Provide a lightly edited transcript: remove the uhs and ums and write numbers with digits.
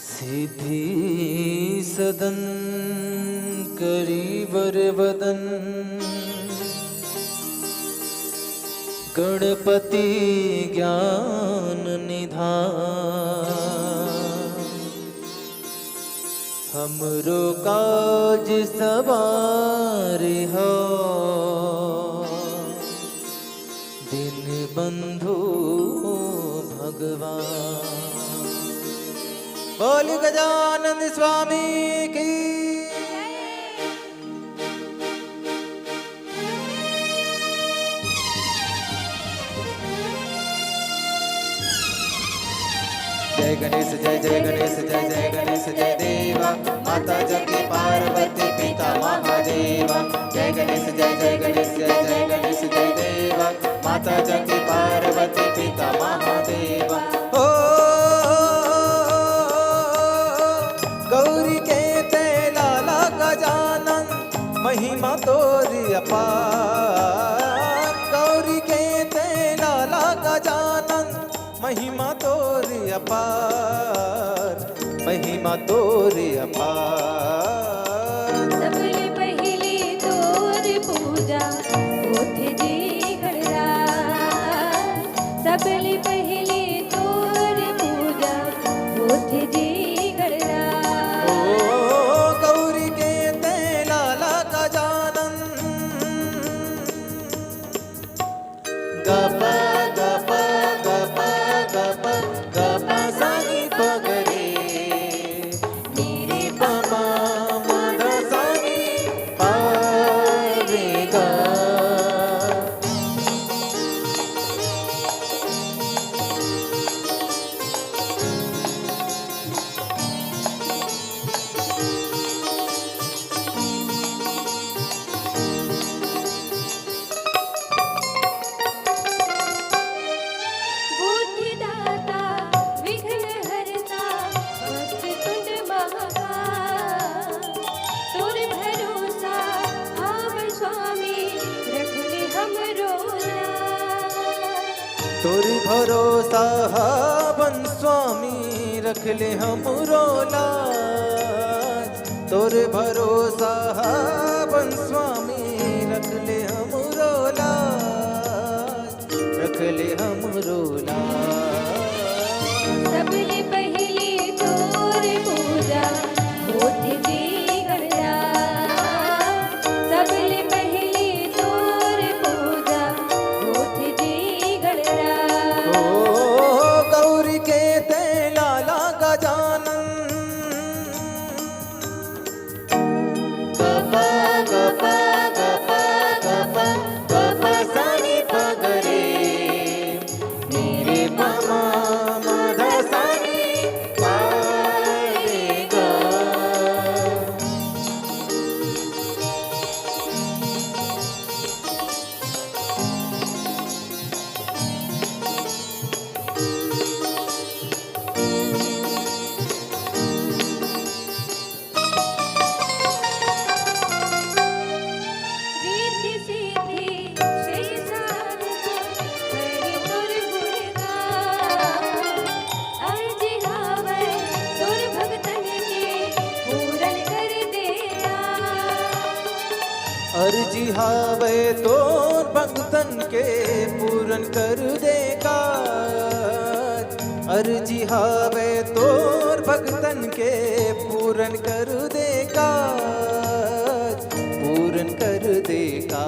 सिद्धि सदन करीवर वदन गणपति ज्ञान निधान हमरो काज सवारे हो दिन बंधु भगवान। बोल गजानन स्वामी की। जय गणेश जय जय गणेश जय जय गणेश जय देवा माता जगती पार्वती पिता महादेवा। जय गणेश जय जय गणेश जय जय गणेश जय देवा माता जगती पार्वती पिता महादेवा। ओ गौरी के लाला गजानन महिमा तोरी अपार। गौरी के लाला गजानन महिमा तोरी अपार महिमा तोरी अपार। सबले पहले तोर पूजा होथे जी गणराज। सबले पहले तोर पूजा होथे जी गणराज। ओ गौरी के लाला गजानन गपा गपा गपा गपा गपा सानी पगरे मेरे पमा मद सानी पारेगा। बुद्धिदाता विघ्नहर्ता वक्रतुंड महाकाय। तोर भरोसा आव स्वामी रख ले हमरो लाज। तोर भरोसा हावन स्वामी रख ले हमरो लाज। तोर भरोसा हावन स्वामी रख ले हमरो लाज रख ले हमरो लाज। सबले पहले तोर पूजा होथे जी गणराज। सबले पहले तोर पूजा होथे जी गणराज। ओ गौरी के लाला गजानन गपा गपा गपा गपा गपा सानी पगरे मेरे पमा मद सानी पारेगा। रिद्धि सिद्धि श्री साधना करि तोर गुणगान। अर्जी हावै तोर भगतन के पूरन कर देता। अर्जी हावे तोर भक्तन के पूरन कर देगा। अर्जी हावे तोर भक्तन के पूरन कर देगा पूरन कर देगा।